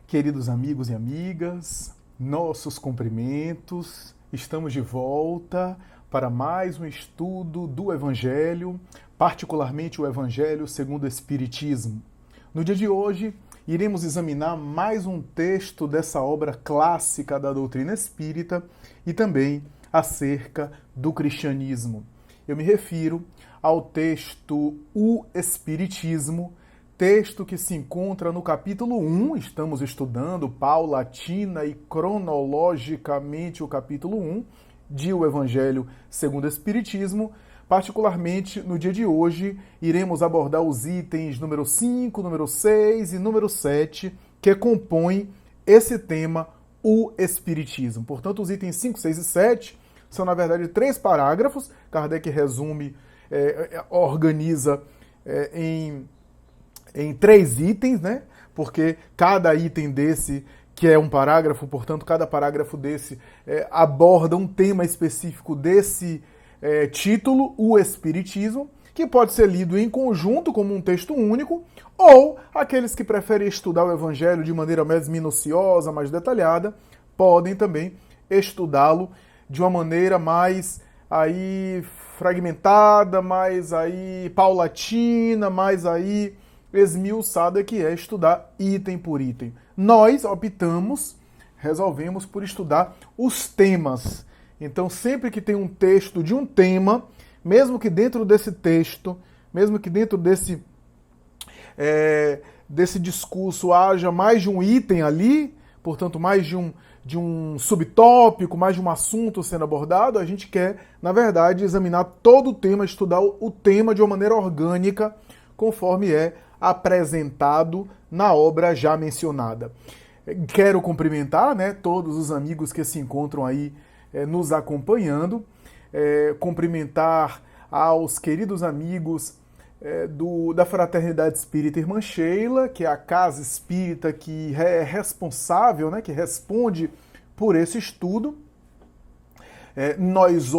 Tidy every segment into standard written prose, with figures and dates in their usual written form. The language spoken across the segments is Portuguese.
Queridos amigos e amigas, nossos cumprimentos. Estamos de volta para mais um estudo do Evangelho, particularmente o Evangelho segundo o Espiritismo. No dia de hoje, iremos examinar mais um texto dessa obra clássica da doutrina espírita e também acerca do cristianismo. Eu me refiro ao texto O Espiritismo, texto que se encontra no capítulo 1, estamos estudando paulatina e cronologicamente o capítulo 1 de O Evangelho segundo o Espiritismo. Particularmente no dia de hoje, iremos abordar os itens número 5, número 6 e número 7, que compõem esse tema, o Espiritismo. Portanto, os itens 5, 6 e 7 são, na verdade, 3 parágrafos. Kardec resume, organiza em 3 itens, né? Porque cada item desse, que é um parágrafo, portanto, cada parágrafo desse aborda um tema específico desse título, o Espiritismo, que pode ser lido em conjunto como um texto único, ou aqueles que preferem estudar o Evangelho de maneira mais minuciosa, mais detalhada, podem também estudá-lo de uma maneira mais aí fragmentada, mais aí paulatina, mais aí esmiuçada, que é estudar item por item. Nós resolvemos por estudar os temas. Então, sempre que tem um texto de um tema, mesmo que dentro desse texto, mesmo que dentro desse discurso haja mais de um item ali, portanto, mais de um subtópico, mais de um assunto sendo abordado, a gente quer, na verdade, examinar todo o tema, estudar o tema de uma maneira orgânica, conforme é apresentado na obra já mencionada. Quero cumprimentar, né, todos os amigos que se encontram aí nos acompanhando, cumprimentar aos queridos amigos da Fraternidade Espírita Irmã Sheila, que é a casa espírita que é responsável, né, que responde por esse estudo. Nós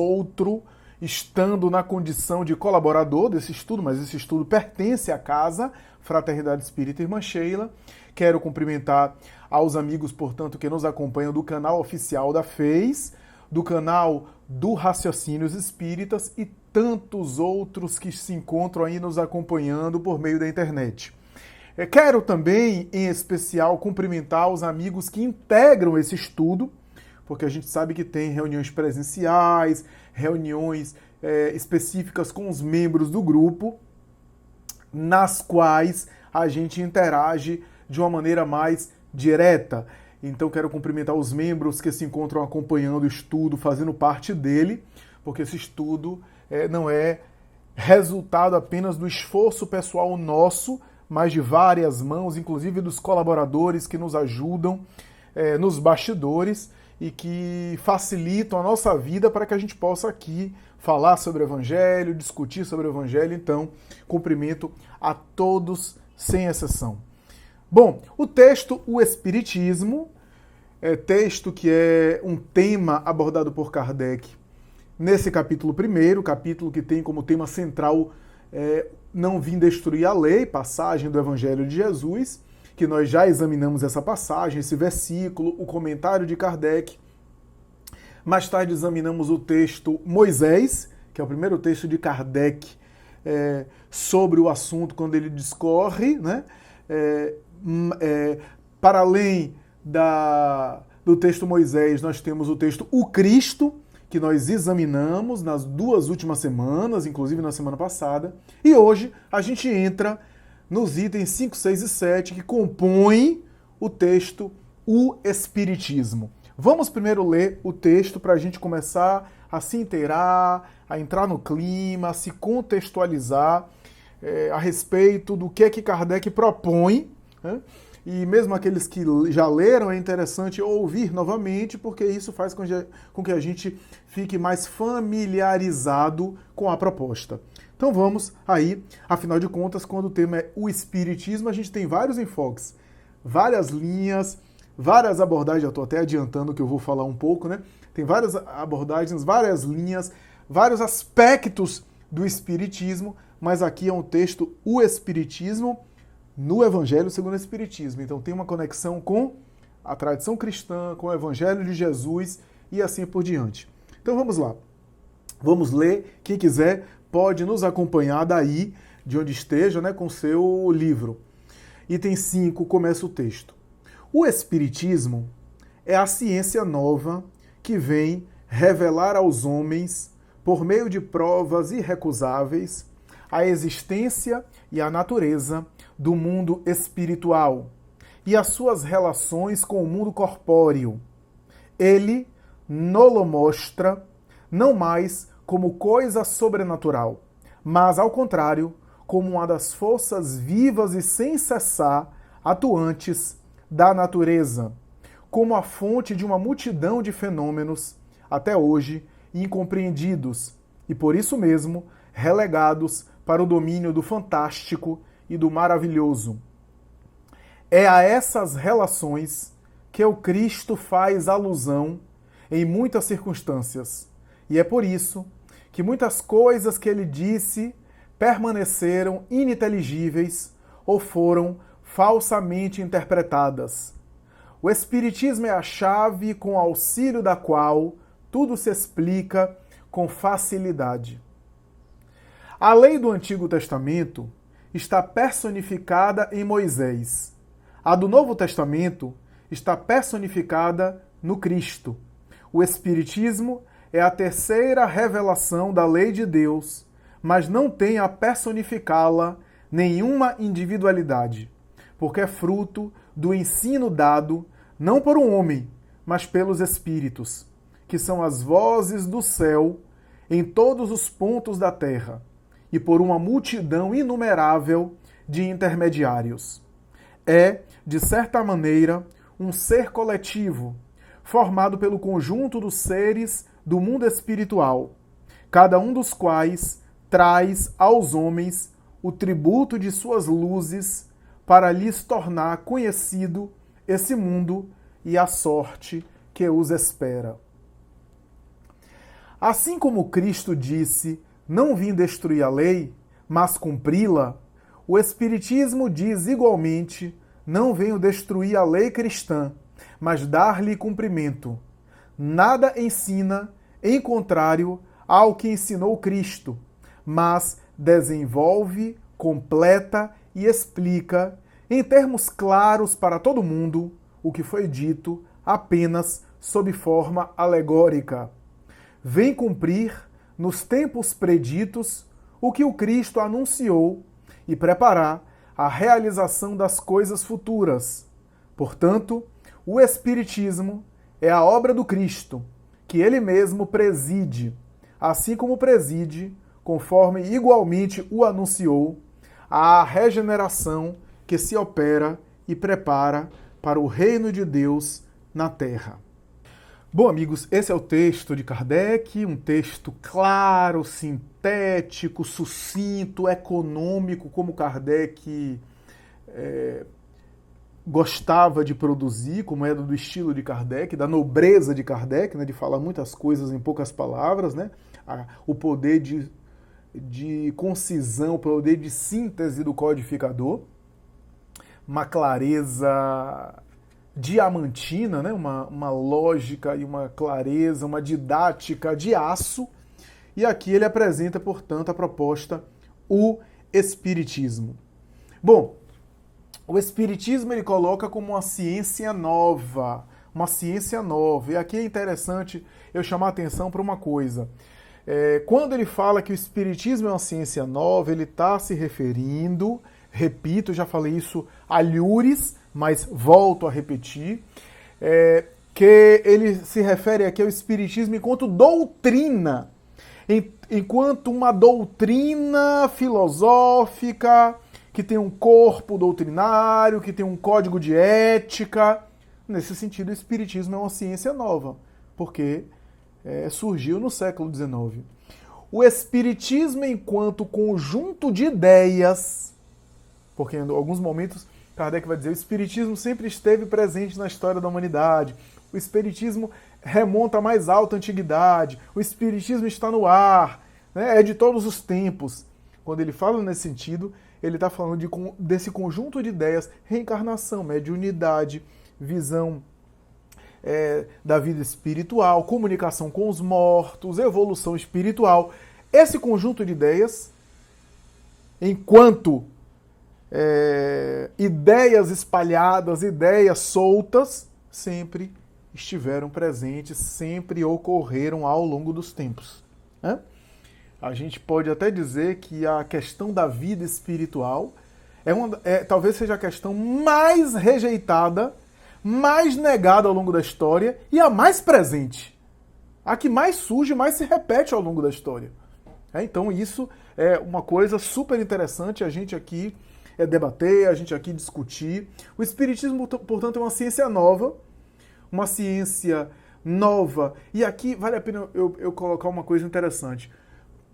estando na condição de colaborador desse estudo, mas esse estudo pertence à casa Fraternidade Espírita Irmã Sheila. Quero cumprimentar aos amigos, portanto, que nos acompanham do canal oficial da FEIS, do canal do Raciocínios Espíritas e tantos outros que se encontram aí nos acompanhando por meio da internet. Quero também, em especial, cumprimentar os amigos que integram esse estudo, porque a gente sabe que tem reuniões presenciais, reuniões específicas com os membros do grupo, nas quais a gente interage de uma maneira mais direta. Então quero cumprimentar os membros que se encontram acompanhando o estudo, fazendo parte dele, porque esse estudo não é resultado apenas do esforço pessoal nosso, mas de várias mãos, inclusive dos colaboradores que nos ajudam nos bastidores e que facilitam a nossa vida para que a gente possa aqui falar sobre o Evangelho, discutir sobre o Evangelho. Então, cumprimento a todos, sem exceção. Bom, o texto O Espiritismo, texto que é um tema abordado por Kardec nesse capítulo 1º, capítulo que tem como tema central não vim destruir a lei, passagem do Evangelho de Jesus, que nós já examinamos essa passagem, esse versículo, o comentário de Kardec. Mais tarde examinamos o texto Moisés, que é o primeiro texto de Kardec sobre o assunto, quando ele discorre, né? Para além do texto Moisés, nós temos o texto O Cristo, que nós examinamos nas 2 últimas semanas, inclusive na semana passada. E hoje a gente entra nos itens 5, 6 e 7, que compõem o texto O Espiritismo. Vamos primeiro ler o texto para a gente começar a se inteirar, a entrar no clima, a se contextualizar a respeito do que é que Kardec propõe, né? E mesmo aqueles que já leram, é interessante ouvir novamente, porque isso faz com que a gente fique mais familiarizado com a proposta. Então vamos aí, afinal de contas, quando o tema é o Espiritismo, a gente tem vários enfoques, várias linhas, várias abordagens. Eu estou até adiantando que eu vou falar um pouco, né? Tem várias abordagens, várias linhas, vários aspectos do Espiritismo, mas aqui é um texto, o Espiritismo, no Evangelho segundo o Espiritismo. Então tem uma conexão com a tradição cristã, com o Evangelho de Jesus e assim por diante. Então vamos lá. Vamos ler. Quem quiser pode nos acompanhar daí, de onde esteja, né, com seu livro. Item 5, começa o texto. O Espiritismo é a ciência nova que vem revelar aos homens, por meio de provas irrecusáveis, a existência e a natureza do mundo espiritual e as suas relações com o mundo corpóreo. Ele nolo mostra não mais como coisa sobrenatural, mas, ao contrário, como uma das forças vivas e sem cessar atuantes da natureza, como a fonte de uma multidão de fenômenos, até hoje, incompreendidos e, por isso mesmo, relegados para o domínio do fantástico e do maravilhoso. É a essas relações que o Cristo faz alusão em muitas circunstâncias, e é por isso que muitas coisas que ele disse permaneceram ininteligíveis ou foram falsamente interpretadas. O Espiritismo é a chave com o auxílio da qual tudo se explica com facilidade. A lei do Antigo Testamento está personificada em Moisés. A do Novo Testamento está personificada no Cristo. O Espiritismo é a terceira revelação da lei de Deus, mas não tem a personificá-la nenhuma individualidade, porque é fruto do ensino dado não por um homem, mas pelos Espíritos, que são as vozes do céu em todos os pontos da terra, e por uma multidão inumerável de intermediários. É, de certa maneira, um ser coletivo, formado pelo conjunto dos seres do mundo espiritual, cada um dos quais traz aos homens o tributo de suas luzes para lhes tornar conhecido esse mundo e a sorte que os espera. Assim como Cristo disse, não vim destruir a lei, mas cumpri-la, o Espiritismo diz igualmente, não venho destruir a lei cristã, mas dar-lhe cumprimento. Nada ensina em contrário ao que ensinou Cristo, mas desenvolve, completa e explica, em termos claros para todo mundo, o que foi dito apenas sob forma alegórica. Vem cumprir, nos tempos preditos, o que o Cristo anunciou e preparar a realização das coisas futuras. Portanto, o Espiritismo é a obra do Cristo, que ele mesmo preside, assim como preside, conforme igualmente o anunciou, a regeneração que se opera e prepara para o reino de Deus na Terra. Bom, amigos, esse é o texto de Kardec, um texto claro, sintético, sucinto, econômico, como Kardec gostava de produzir, como era do estilo de Kardec, da nobreza de Kardec, né, de falar muitas coisas em poucas palavras, né, o poder de concisão, o poder de síntese do codificador, uma clareza diamantina, né, uma lógica e uma clareza, uma didática de aço, e aqui ele apresenta, portanto, a proposta, o Espiritismo. Bom, o Espiritismo ele coloca como uma ciência nova, e aqui é interessante eu chamar a atenção para uma coisa. Quando ele fala que o Espiritismo é uma ciência nova, ele está se referindo, repito, já falei isso alhures, mas volto a repetir, que ele se refere aqui ao Espiritismo enquanto doutrina, enquanto uma doutrina filosófica, que tem um corpo doutrinário, que tem um código de ética. Nesse sentido, o Espiritismo é uma ciência nova, porque surgiu no século XIX. O Espiritismo enquanto conjunto de ideias, porque em alguns momentos Kardec vai dizer, o Espiritismo sempre esteve presente na história da humanidade, o Espiritismo remonta à mais alta antiguidade, o Espiritismo está no ar, né, é de todos os tempos. Quando ele fala nesse sentido, ele está falando desse conjunto de ideias: reencarnação, mediunidade, visão da vida espiritual, comunicação com os mortos, evolução espiritual. Esse conjunto de ideias, enquanto ideias espalhadas, ideias soltas, sempre estiveram presentes, sempre ocorreram ao longo dos tempos. Né? A gente pode até dizer que a questão da vida espiritual talvez seja a questão mais rejeitada, mais negada ao longo da história e a mais presente. A que mais surge, mais se repete ao longo da história. Então isso é uma coisa super interessante a gente aqui debater, a gente aqui discutir. O Espiritismo, portanto, é uma ciência nova, e aqui vale a pena eu colocar uma coisa interessante.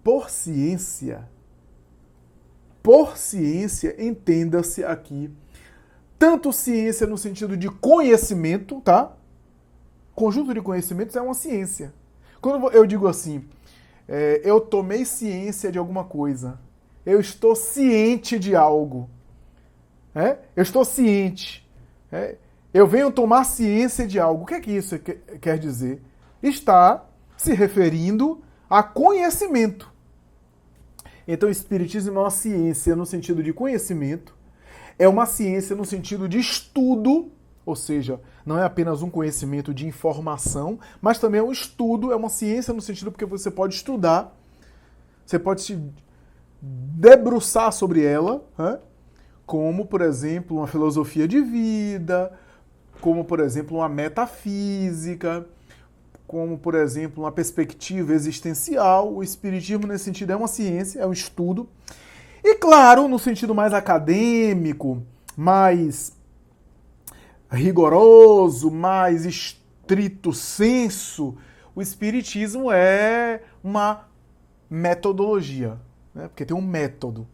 Por ciência, entenda-se aqui, tanto ciência no sentido de conhecimento, tá? Conjunto de conhecimentos é uma ciência. Quando eu digo assim, eu tomei ciência de alguma coisa, eu estou ciente de algo, eu estou ciente, eu venho tomar ciência de algo. O que é que isso quer dizer? Está se referindo a conhecimento. Então, o Espiritismo é uma ciência no sentido de conhecimento, é uma ciência no sentido de estudo, ou seja, não é apenas um conhecimento de informação, mas também é um estudo, é uma ciência no sentido porque você pode estudar, você pode se debruçar sobre ela, como, por exemplo, uma filosofia de vida, como, por exemplo, uma metafísica, como, por exemplo, uma perspectiva existencial. O Espiritismo, nesse sentido, é uma ciência, é um estudo. E, claro, no sentido mais acadêmico, mais rigoroso, mais estrito senso, o Espiritismo é uma metodologia, né? Porque tem um método,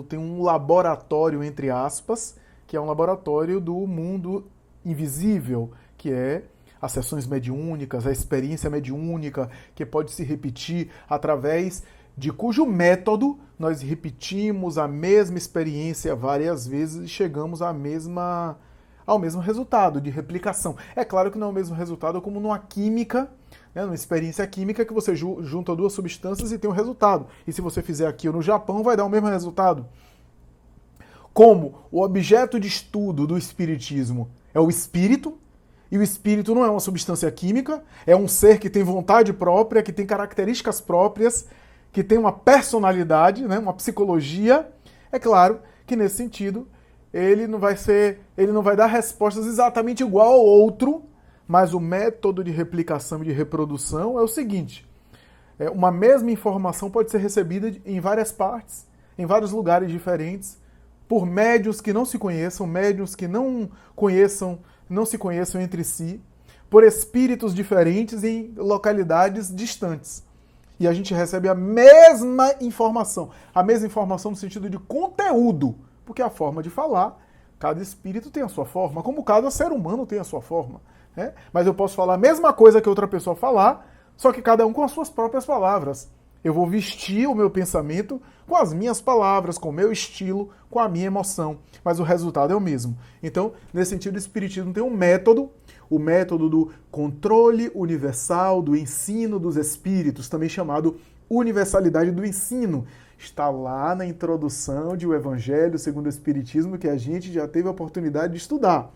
tem um laboratório, entre aspas, que é um laboratório do mundo invisível, que é as sessões mediúnicas, a experiência mediúnica, que pode se repetir através de cujo método nós repetimos a mesma experiência várias vezes e chegamos ao mesmo resultado de replicação. É claro que não é o mesmo resultado como numa química, né, numa experiência química que você junta duas substâncias e tem um resultado. E se você fizer aqui ou no Japão, vai dar o mesmo resultado. Como o objeto de estudo do Espiritismo é o espírito, e o espírito não é uma substância química, é um ser que tem vontade própria, que tem características próprias, que tem uma personalidade, né, uma psicologia. É claro que nesse sentido ele não vai dar respostas exatamente igual ao outro, mas o método de replicação e de reprodução é o seguinte: uma mesma informação pode ser recebida em várias partes, em vários lugares diferentes, por médiuns que não se conheçam, médiuns que não se conheçam entre si, por espíritos diferentes em localidades distantes. E a gente recebe a mesma informação no sentido de conteúdo, porque a forma de falar, cada espírito tem a sua forma, como cada ser humano tem a sua forma. Mas eu posso falar a mesma coisa que outra pessoa falar, só que cada um com as suas próprias palavras. Eu vou vestir o meu pensamento com as minhas palavras, com o meu estilo, com a minha emoção. Mas o resultado é o mesmo. Então, nesse sentido, o Espiritismo tem um método, o método do controle universal do ensino dos espíritos, também chamado universalidade do ensino. Está lá na introdução de O Evangelho segundo o Espiritismo, que a gente já teve a oportunidade de estudar.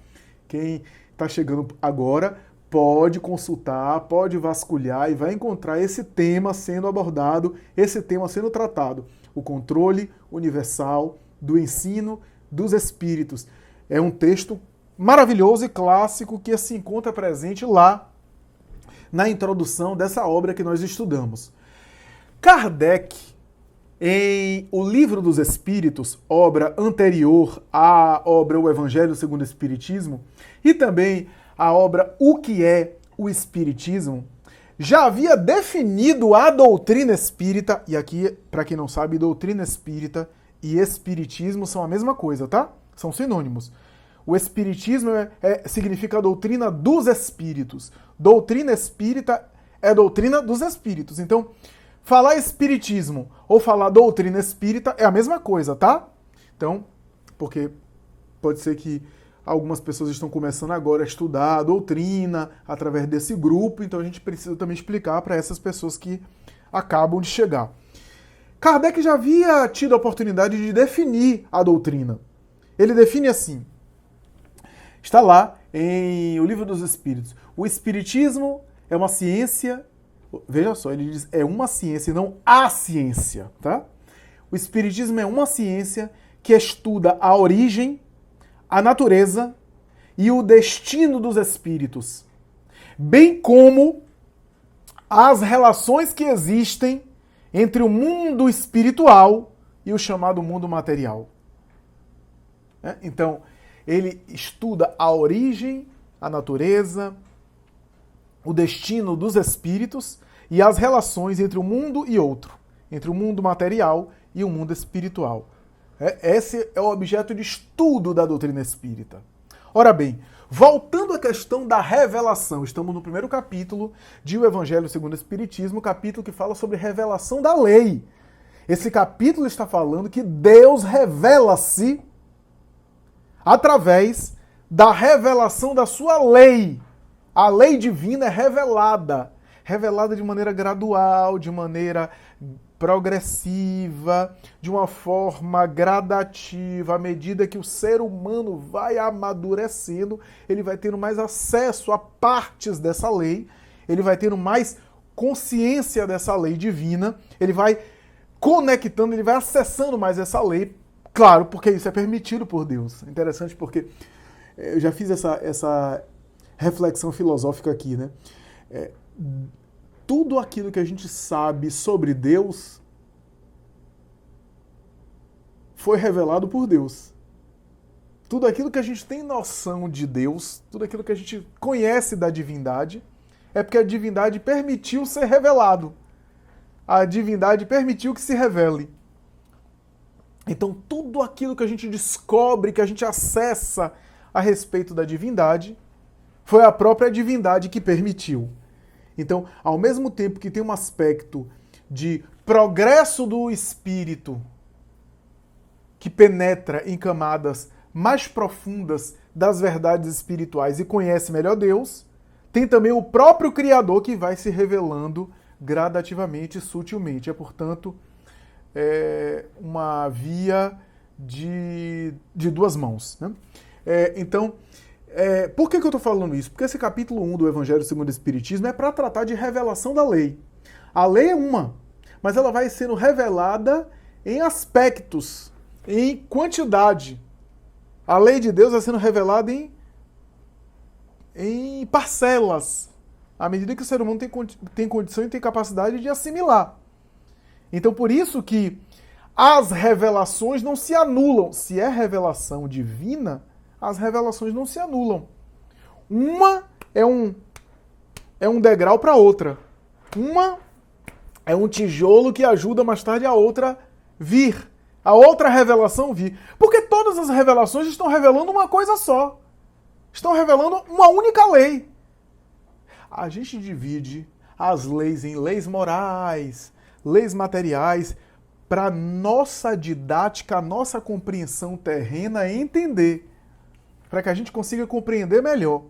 Quem está chegando agora pode consultar, pode vasculhar e vai encontrar esse tema sendo abordado, esse tema sendo tratado. O controle universal do ensino dos espíritos. É um texto maravilhoso e clássico que se encontra presente lá na introdução dessa obra que nós estudamos. Kardec, em O Livro dos Espíritos, obra anterior à obra O Evangelho segundo o Espiritismo, e também a obra O que é o Espiritismo, já havia definido a doutrina espírita, e aqui, para quem não sabe, doutrina espírita e espiritismo são a mesma coisa, tá? São sinônimos. O espiritismo significa a doutrina dos espíritos. Doutrina espírita é a doutrina dos espíritos. Então, falar espiritismo ou falar doutrina espírita é a mesma coisa, tá? Então, porque pode ser que algumas pessoas estão começando agora a estudar a doutrina através desse grupo, então a gente precisa também explicar para essas pessoas que acabam de chegar. Kardec já havia tido a oportunidade de definir a doutrina. Ele define assim, está lá em O Livro dos Espíritos. O Espiritismo é uma ciência, veja só, ele diz é uma ciência e não a ciência, tá? O Espiritismo é uma ciência que estuda a origem, a natureza e o destino dos espíritos, bem como as relações que existem entre o mundo espiritual e o chamado mundo material. Então, ele estuda a origem, a natureza, o destino dos espíritos e as relações entre um mundo e outro, entre o mundo material e o mundo espiritual. Esse é o objeto de estudo da doutrina espírita. Ora bem, voltando à questão da revelação, estamos no primeiro capítulo de O Evangelho segundo o Espiritismo, capítulo que fala sobre revelação da lei. Esse capítulo está falando que Deus revela-se através da revelação da sua lei. A lei divina é revelada de maneira gradual, de maneira progressiva, de uma forma gradativa. À medida que o ser humano vai amadurecendo, ele vai tendo mais acesso a partes dessa lei, ele vai tendo mais consciência dessa lei divina, ele vai conectando, ele vai acessando mais essa lei, claro, porque isso é permitido por Deus. É interessante porque eu já fiz essa reflexão filosófica aqui, né? Tudo aquilo que a gente sabe sobre Deus foi revelado por Deus. Tudo aquilo que a gente tem noção de Deus, tudo aquilo que a gente conhece da divindade, é porque a divindade permitiu ser revelado. A divindade permitiu que se revele. Então, tudo aquilo que a gente descobre, que a gente acessa a respeito da divindade, foi a própria divindade que permitiu. Então, ao mesmo tempo que tem um aspecto de progresso do espírito que penetra em camadas mais profundas das verdades espirituais e conhece melhor Deus, tem também o próprio Criador que vai se revelando gradativamente e sutilmente. É, portanto, uma via de duas mãos, né? Então, por que eu estou falando isso? Porque esse capítulo 1 do Evangelho segundo o Espiritismo é para tratar de revelação da lei. A lei é uma, mas ela vai sendo revelada em aspectos, em quantidade. A lei de Deus vai sendo revelada em parcelas, à medida que o ser humano tem condição e tem capacidade de assimilar. Então, por isso que as revelações não se anulam. Se é revelação divina, as revelações não se anulam. Uma é um degrau para outra. Uma é um tijolo que ajuda mais tarde a outra vir. A outra revelação vir. Porque todas as revelações estão revelando uma coisa só. Estão revelando uma única lei. A gente divide as leis em leis morais, leis materiais, para nossa didática, nossa compreensão terrena entender. Para que a gente consiga compreender melhor.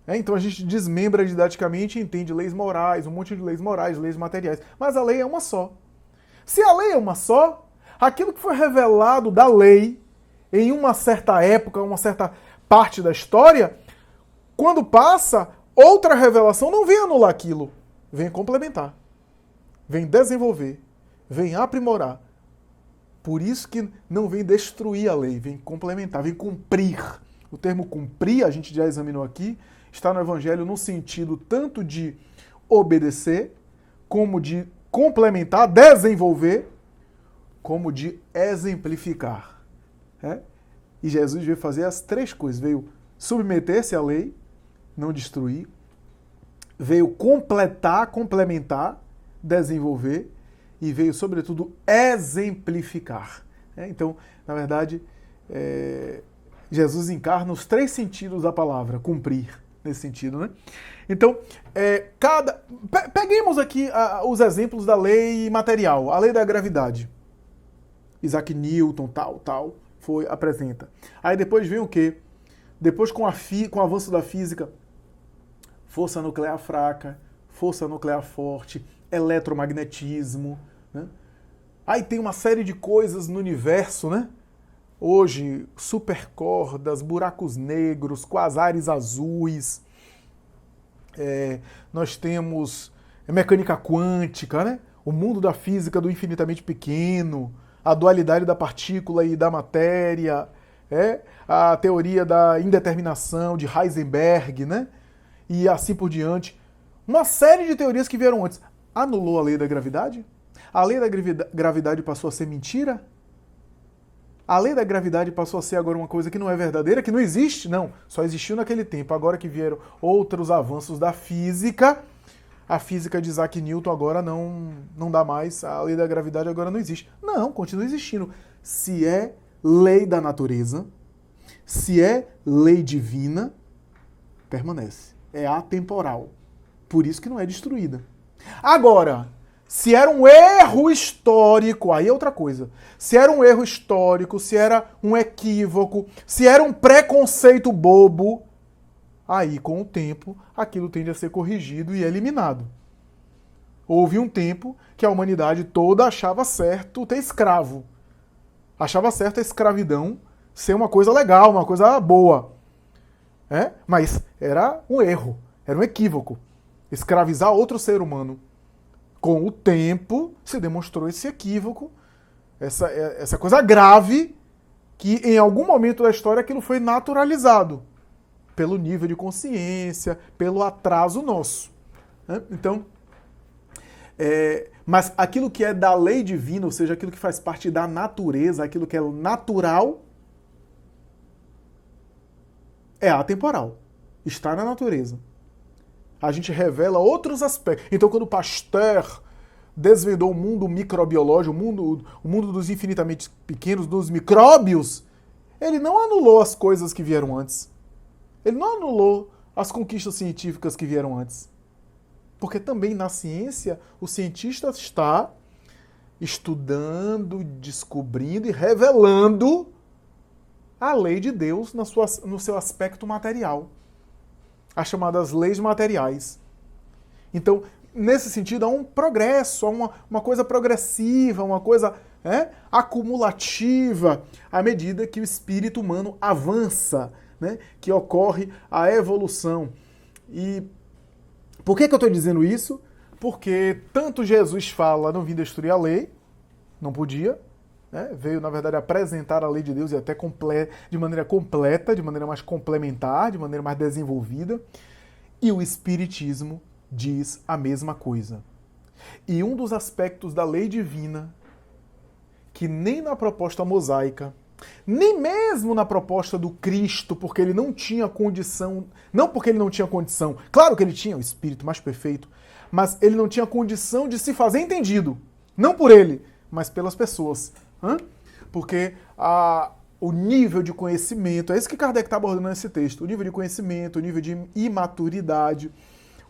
Então a gente desmembra didaticamente e entende leis morais, um monte de leis morais, leis materiais. Mas a lei é uma só. Se a lei é uma só, aquilo que foi revelado da lei em uma certa época, uma certa parte da história, quando passa, outra revelação não vem anular aquilo, vem complementar, vem desenvolver, vem aprimorar. Por isso que não vem destruir a lei, vem complementar, vem cumprir. O termo cumprir, a gente já examinou aqui, está no Evangelho no sentido tanto de obedecer, como de complementar, desenvolver, como de exemplificar. E Jesus veio fazer as três coisas. Veio submeter-se à lei, não destruir. Veio completar, complementar, desenvolver. E veio, sobretudo, exemplificar. Então, na verdade, Jesus encarna os três sentidos da palavra: cumprir. nesse sentido, né? Então, peguemos aqui os exemplos da lei material, a lei da gravidade. Isaac Newton, tal, apresenta. Aí depois vem o quê? Depois com o avanço da física, força nuclear fraca, força nuclear forte, eletromagnetismo, né? Aí tem uma série de coisas no universo, né? Hoje, supercordas, buracos negros, quasares azuis, nós temos mecânica quântica, né? O mundo da física do infinitamente pequeno, a dualidade da partícula e da matéria, a teoria da indeterminação de Heisenberg, né? E assim por diante. Uma série de teorias que vieram antes. Anulou a lei da gravidade? A lei da gravidade passou a ser mentira? A lei da gravidade passou a ser agora uma coisa que não é verdadeira, que não existe? Não, só existiu naquele tempo. Agora que vieram outros avanços da física, a física de Isaac Newton agora não dá mais, a lei da gravidade agora não existe. Não, continua existindo. Se é lei da natureza, se é lei divina, permanece. É atemporal. Por isso que não é destruída. Agora, se era um erro histórico, aí é outra coisa. Se era um erro histórico, se era um equívoco, se era um preconceito bobo, aí com o tempo aquilo tende a ser corrigido e eliminado. Houve um tempo que a humanidade toda achava certo ter escravo. Achava certo a escravidão ser uma coisa legal, uma coisa boa. Mas era um erro, era um equívoco. Escravizar outro ser humano. Com o tempo, se demonstrou esse equívoco, essa coisa grave, que em algum momento da história aquilo foi naturalizado pelo nível de consciência, pelo atraso nosso. Então, mas aquilo que é da lei divina, ou seja, aquilo que faz parte da natureza, aquilo que é natural, é atemporal. Está na natureza. A gente revela outros aspectos. Então, quando Pasteur desvendou o mundo microbiológico, o mundo dos infinitamente pequenos, dos micróbios, ele não anulou as coisas que vieram antes. Ele não anulou as conquistas científicas que vieram antes. Porque também na ciência, o cientista está estudando, descobrindo e revelando a lei de Deus no seu aspecto material. As chamadas leis materiais. Então, nesse sentido, há um progresso, há uma coisa progressiva, uma coisa acumulativa, à medida que o espírito humano avança, né? Que ocorre a evolução. E por que eu estou dizendo isso? Porque tanto Jesus fala, não vim destruir a lei, não podia, veio, na verdade, apresentar a lei de Deus e até de maneira completa, de maneira mais complementar, de maneira mais desenvolvida. E o Espiritismo diz a mesma coisa. E um dos aspectos da lei divina, que nem na proposta mosaica, nem mesmo na proposta do Cristo, porque ele não tinha condição, não porque ele não tinha condição, claro que ele tinha o Espírito mais perfeito, mas ele não tinha condição de se fazer entendido, não por ele, mas pelas pessoas. Porque o nível de conhecimento, é isso que Kardec está abordando nesse texto, o nível de conhecimento, o nível de imaturidade,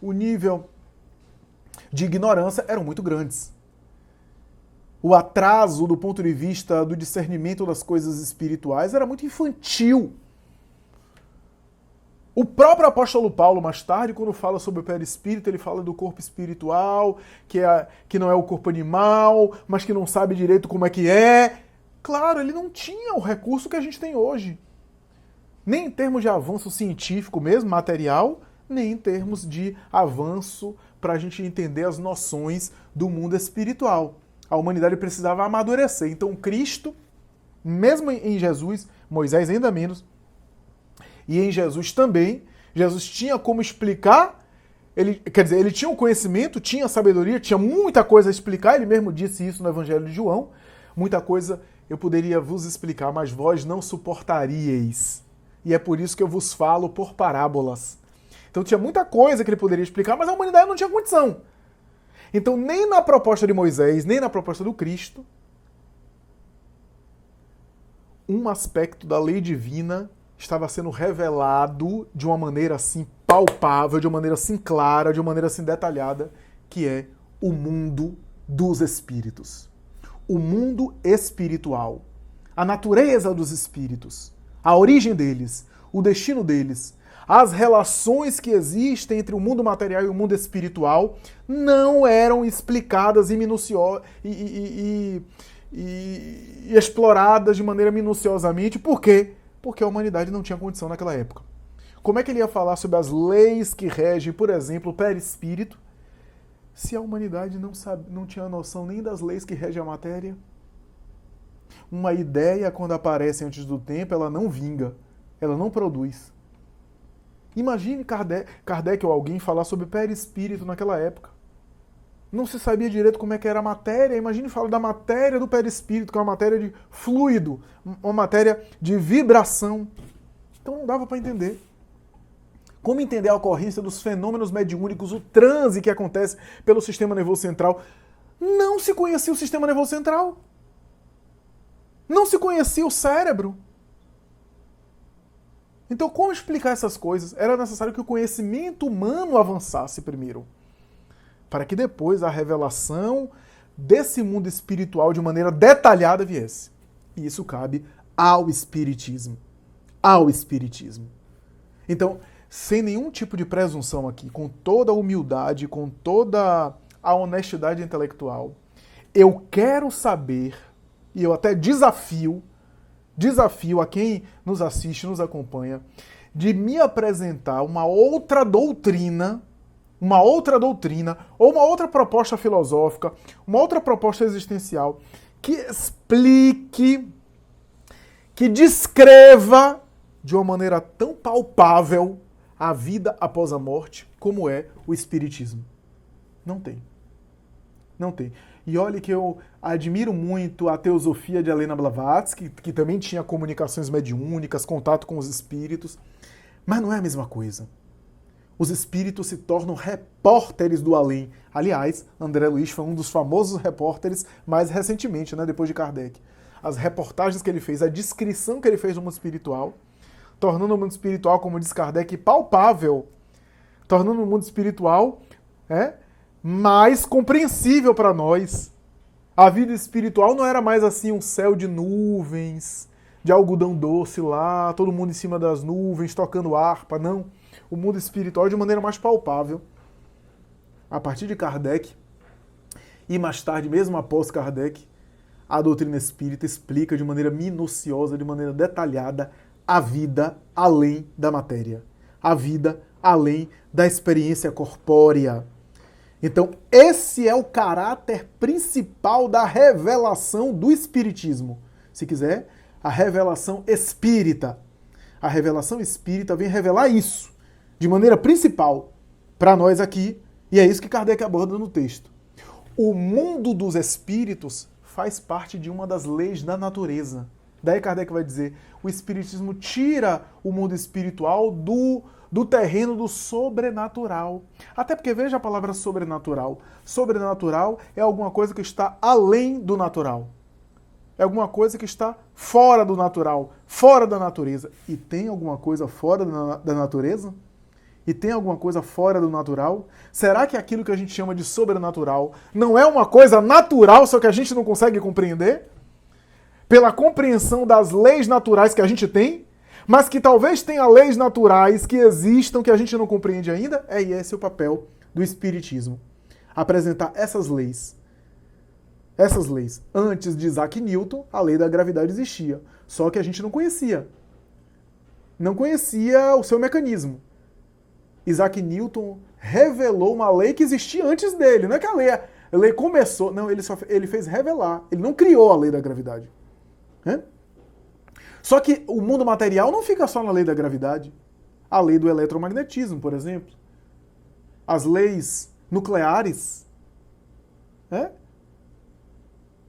o nível de ignorância eram muito grandes. O atraso do ponto de vista do discernimento das coisas espirituais era muito infantil. O próprio apóstolo Paulo, mais tarde, quando fala sobre o perispírito, ele fala do corpo espiritual, que não é o corpo animal, mas que não sabe direito como é que é. Claro, ele não tinha o recurso que a gente tem hoje. Nem em termos de avanço científico mesmo, material, nem em termos de avanço para a gente entender as noções do mundo espiritual. A humanidade precisava amadurecer. Então, Cristo, mesmo em Jesus, Moisés ainda menos, e em Jesus também, Jesus tinha como explicar, ele tinha o conhecimento, tinha a sabedoria, tinha muita coisa a explicar, ele mesmo disse isso no Evangelho de João, muita coisa eu poderia vos explicar, mas vós não suportaríeis. E é por isso que eu vos falo por parábolas. Então tinha muita coisa que ele poderia explicar, mas a humanidade não tinha condição. Então nem na proposta de Moisés, nem na proposta do Cristo, um aspecto da lei divina estava sendo revelado de uma maneira assim palpável, de uma maneira assim clara, de uma maneira assim detalhada, que é o mundo dos espíritos. O mundo espiritual. A natureza dos espíritos. A origem deles. O destino deles. As relações que existem entre o mundo material e o mundo espiritual não eram explicadas e exploradas de maneira minuciosamente. Por quê? Porque a humanidade não tinha condição naquela época. Como é que ele ia falar sobre as leis que regem, por exemplo, o perispírito, se a humanidade não tinha noção nem das leis que regem a matéria? Uma ideia, quando aparece antes do tempo, ela não vinga, ela não produz. Imagine Kardec ou alguém falar sobre perispírito naquela época. Não se sabia direito como é que era a matéria. Imagine falar da matéria do perispírito, que é uma matéria de fluido, uma matéria de vibração. Então não dava para entender. Como entender a ocorrência dos fenômenos mediúnicos, o transe que acontece pelo sistema nervoso central? Não se conhecia o sistema nervoso central. Não se conhecia o cérebro. Então, como explicar essas coisas? Era necessário que o conhecimento humano avançasse primeiro, para que depois a revelação desse mundo espiritual de maneira detalhada viesse. E isso cabe ao Espiritismo. Ao Espiritismo. Então, sem nenhum tipo de presunção aqui, com toda a humildade, com toda a honestidade intelectual, eu quero saber, e eu até desafio a quem nos assiste, nos acompanha, de me apresentar uma outra doutrina, ou uma outra proposta filosófica, uma outra proposta existencial, que explique, que descreva de uma maneira tão palpável a vida após a morte como é o Espiritismo. Não tem. Não tem. E olha que eu admiro muito a teosofia de Helena Blavatsky, que também tinha comunicações mediúnicas, contato com os espíritos, mas não é a mesma coisa. Os espíritos se tornam repórteres do além. Aliás, André Luiz foi um dos famosos repórteres mais recentemente, né, depois de Kardec. As reportagens que ele fez, a descrição que ele fez do mundo espiritual, tornando o mundo espiritual, como diz Kardec, palpável, tornando o mundo espiritual mais compreensível para nós. A vida espiritual não era mais assim um céu de nuvens, de algodão doce lá, todo mundo em cima das nuvens, tocando harpa, não. O mundo espiritual de maneira mais palpável. A partir de Kardec, e mais tarde, mesmo após Kardec, a doutrina espírita explica de maneira minuciosa, de maneira detalhada, a vida além da matéria. A vida além da experiência corpórea. Então, esse é o caráter principal da revelação do Espiritismo. Se quiser, a revelação espírita. A revelação espírita vem revelar isso, de maneira principal, para nós aqui, e é isso que Kardec aborda no texto. O mundo dos espíritos faz parte de uma das leis da natureza. Daí Kardec vai dizer, o Espiritismo tira o mundo espiritual do terreno do sobrenatural. Até porque, veja a palavra sobrenatural. Sobrenatural é alguma coisa que está além do natural. É alguma coisa que está fora do natural, fora da natureza. E tem alguma coisa fora da natureza? E tem alguma coisa fora do natural? Será que aquilo que a gente chama de sobrenatural não é uma coisa natural, só que a gente não consegue compreender? Pela compreensão das leis naturais que a gente tem, mas que talvez tenha leis naturais que existam que a gente não compreende ainda? E esse é o papel do Espiritismo. Apresentar essas leis. Essas leis. Antes de Isaac Newton, a lei da gravidade existia. Só que a gente não conhecia. Não conhecia o seu mecanismo. Isaac Newton revelou uma lei que existia antes dele. Não é que a lei começou. Não, ele fez revelar. Ele não criou a lei da gravidade. Só que o mundo material não fica só na lei da gravidade. A lei do eletromagnetismo, por exemplo. As leis nucleares.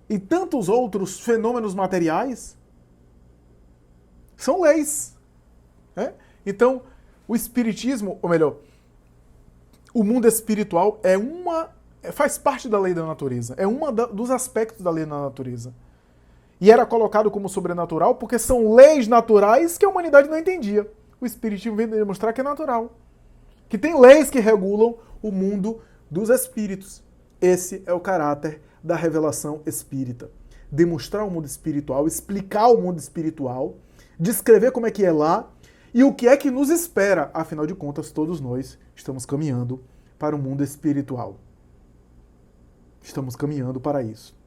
E tantos outros fenômenos materiais. São leis. Então, o Espiritismo, ou melhor, o mundo espiritual faz parte da lei da natureza. É dos aspectos da lei da natureza. E era colocado como sobrenatural porque são leis naturais que a humanidade não entendia. O Espiritismo vem demonstrar que é natural. Que tem leis que regulam o mundo dos espíritos. Esse é o caráter da revelação espírita. Demonstrar o mundo espiritual, explicar o mundo espiritual, descrever como é que é lá e o que é que nos espera. Afinal de contas, todos nós estamos caminhando para o mundo espiritual. Estamos caminhando para isso.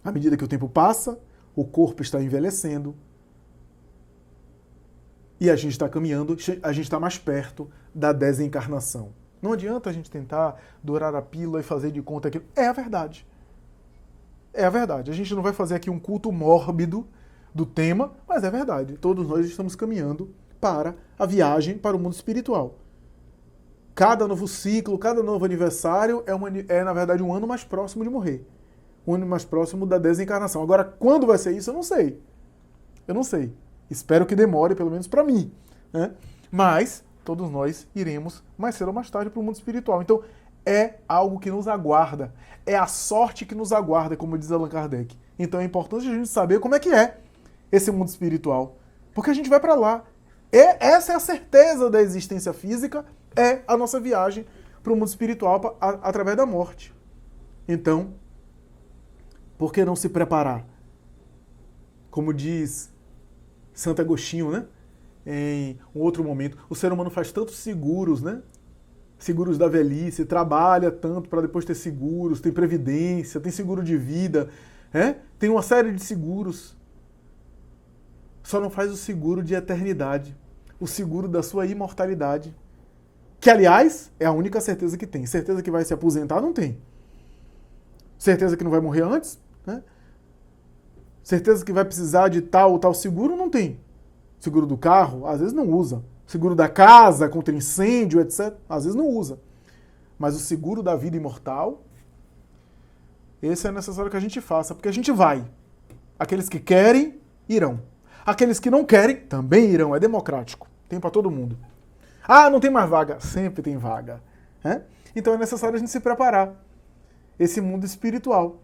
À medida que o tempo passa, o corpo está envelhecendo e a gente está caminhando, a gente está mais perto da desencarnação. Não adianta a gente tentar dourar a pílula e fazer de conta que é a verdade. É a verdade. A gente não vai fazer aqui um culto mórbido do tema, mas é verdade. Todos nós estamos caminhando para a viagem para o mundo espiritual. Cada novo ciclo, cada novo aniversário é na verdade, um ano mais próximo de morrer. Um ano mais próximo da desencarnação. Agora, quando vai ser isso, eu não sei. Eu não sei. Espero que demore, pelo menos para mim. Né? Mas todos nós iremos, mais cedo ou mais tarde, para o mundo espiritual. Então, é algo que nos aguarda. É a sorte que nos aguarda, como diz Allan Kardec. Então, é importante a gente saber como é que é esse mundo espiritual. Porque a gente vai para lá. Essa é a certeza da existência física, é a nossa viagem para o mundo espiritual através da morte. Então, por que não se preparar? Como diz Santo Agostinho, né? Em um outro momento, o ser humano faz tantos seguros, né? Seguros da velhice, trabalha tanto para depois ter seguros, tem previdência, tem seguro de vida, tem uma série de seguros. Só não faz o seguro de eternidade, o seguro da sua imortalidade. Que, aliás, é a única certeza que tem. Certeza que vai se aposentar, não tem. Certeza que não vai morrer antes, né? Certeza que vai precisar de tal ou tal seguro, não tem. Seguro do carro, às vezes não usa. Seguro da casa contra incêndio, etc., às vezes não usa. Mas o seguro da vida imortal, esse é necessário que a gente faça, porque a gente vai. Aqueles que querem, irão. Aqueles que não querem, também irão. É democrático. Tem para todo mundo. Ah, não tem mais vaga. Sempre tem vaga. Então é necessário a gente se preparar. Esse mundo espiritual.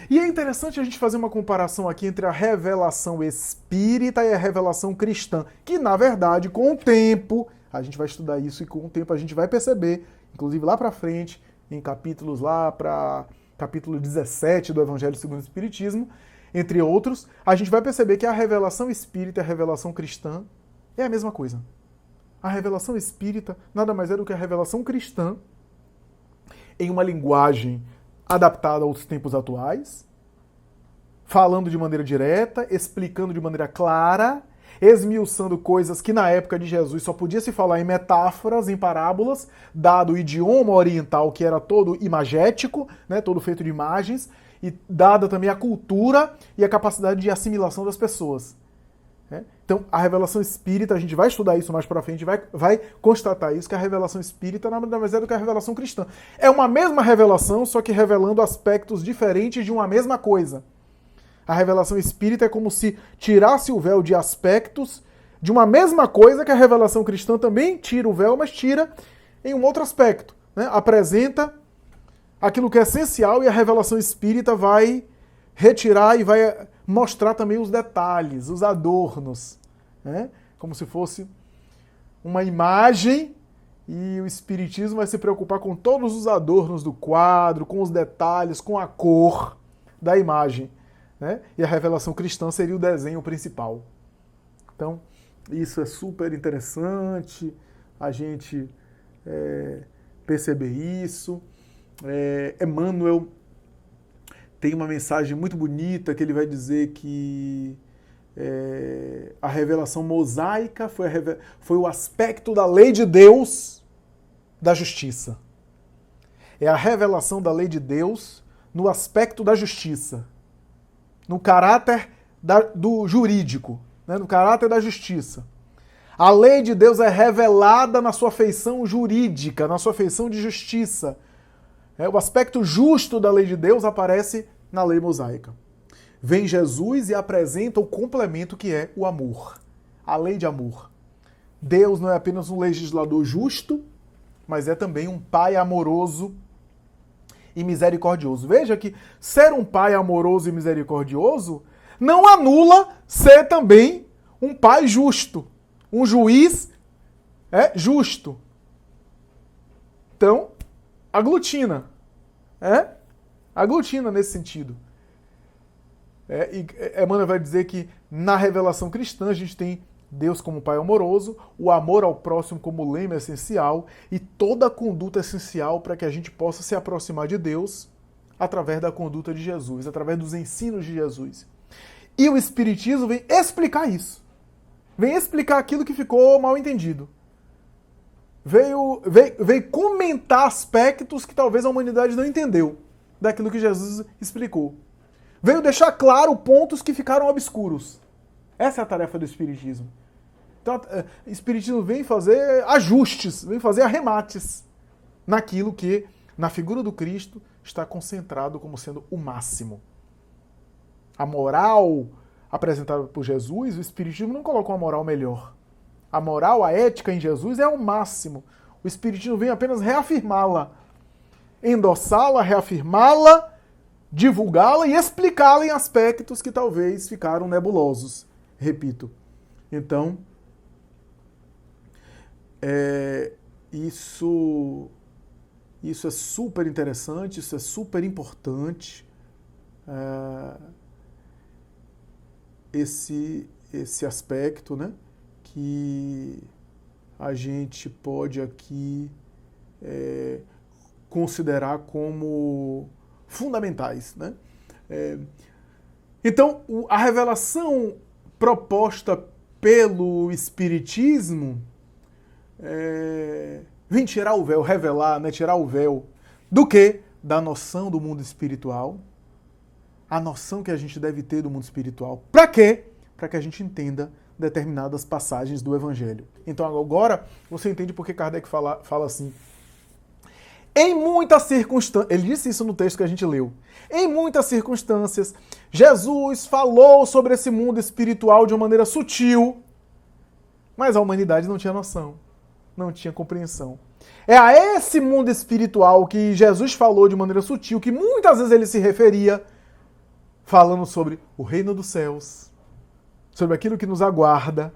E é interessante a gente fazer uma comparação aqui entre a revelação espírita e a revelação cristã, que, na verdade, com o tempo, a gente vai estudar isso e com o tempo a gente vai perceber, inclusive lá para frente, em capítulos lá para capítulo 17 do Evangelho segundo o Espiritismo, entre outros, a gente vai perceber que a revelação espírita e a revelação cristã é a mesma coisa. A revelação espírita nada mais é do que a revelação cristã em uma linguagem adaptada aos tempos atuais, falando de maneira direta, explicando de maneira clara, esmiuçando coisas que na época de Jesus só podia se falar em metáforas, em parábolas, dado o idioma oriental que era todo imagético, né, todo feito de imagens, e dada também a cultura e a capacidade de assimilação das pessoas. Então, a revelação espírita, a gente vai estudar isso mais pra frente, vai constatar isso, que a revelação espírita nada mais é do que a revelação cristã. É uma mesma revelação, só que revelando aspectos diferentes de uma mesma coisa. A revelação espírita é como se tirasse o véu de aspectos de uma mesma coisa que a revelação cristã também tira o véu, mas tira em um outro aspecto. Né? Apresenta aquilo que é essencial e a revelação espírita vai retirar e vai mostrar também os detalhes, os adornos, né? Como se fosse uma imagem e o Espiritismo vai se preocupar com todos os adornos do quadro, com os detalhes, com a cor da imagem, né? E a revelação cristã seria o desenho principal. Então, isso é super interessante, a gente perceber isso. Emmanuel tem uma mensagem muito bonita que ele vai dizer que a revelação mosaica foi o aspecto da lei de Deus da justiça. É a revelação da lei de Deus no aspecto da justiça, no caráter do jurídico, né, no caráter da justiça. A lei de Deus é revelada na sua feição jurídica, na sua feição de justiça. O aspecto justo da lei de Deus aparece na lei mosaica. Vem Jesus e apresenta o complemento que é o amor. A lei de amor. Deus não é apenas um legislador justo, mas é também um pai amoroso e misericordioso. Veja que ser um pai amoroso e misericordioso não anula ser também um pai justo, um juiz justo. Então, aglutina. Aglutina nesse sentido. E Emmanuel vai dizer que na revelação cristã a gente tem Deus como Pai amoroso, o amor ao próximo como lema essencial e toda a conduta essencial para que a gente possa se aproximar de Deus através da conduta de Jesus, através dos ensinos de Jesus. E o Espiritismo vem explicar isso. Vem explicar aquilo que ficou mal entendido. Veio comentar aspectos que talvez a humanidade não entendeu daquilo que Jesus explicou. Veio deixar claro pontos que ficaram obscuros. Essa é a tarefa do Espiritismo. Então, o Espiritismo vem fazer ajustes, vem fazer arremates naquilo que, na figura do Cristo, está concentrado como sendo o máximo. A moral apresentada por Jesus, o Espiritismo não colocou uma moral melhor. A moral, a ética em Jesus é o máximo. O Espiritismo vem apenas reafirmá-la, endossá-la, reafirmá-la, divulgá-la e explicá-la em aspectos que talvez ficaram nebulosos. Repito. Então, isso é super interessante, isso é super importante. Esse aspecto, né, que a gente pode aqui considerar como fundamentais, né? Então, a revelação proposta pelo Espiritismo vem tirar o véu, revelar, né, tirar o véu do quê? Da noção do mundo espiritual, a noção que a gente deve ter do mundo espiritual. Para quê? Para que a gente entenda determinadas passagens do Evangelho. Então agora você entende por que Kardec fala assim. Em muitas circunstâncias, ele disse isso no texto que a gente leu. Em muitas circunstâncias, Jesus falou sobre esse mundo espiritual de uma maneira sutil, mas a humanidade não tinha noção, não tinha compreensão. É a esse mundo espiritual que Jesus falou de maneira sutil, que muitas vezes ele se referia, falando sobre o reino dos céus, sobre aquilo que nos aguarda,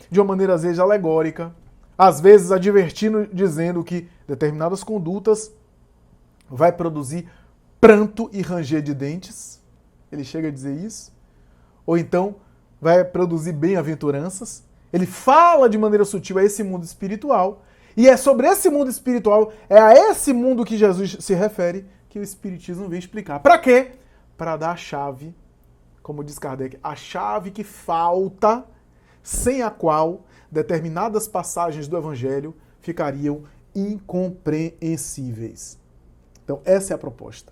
de uma maneira às vezes alegórica, às vezes advertindo, dizendo que determinadas condutas vai produzir pranto e ranger de dentes. Ele chega a dizer isso. Ou então vai produzir bem-aventuranças. Ele fala de maneira sutil a esse mundo espiritual. E é sobre esse mundo espiritual, é a esse mundo que Jesus se refere, que o Espiritismo vem explicar. Para quê? Para dar a chave, como diz Kardec, a chave que falta, sem a qual determinadas passagens do Evangelho ficariam incompreensíveis. Então, essa é a proposta.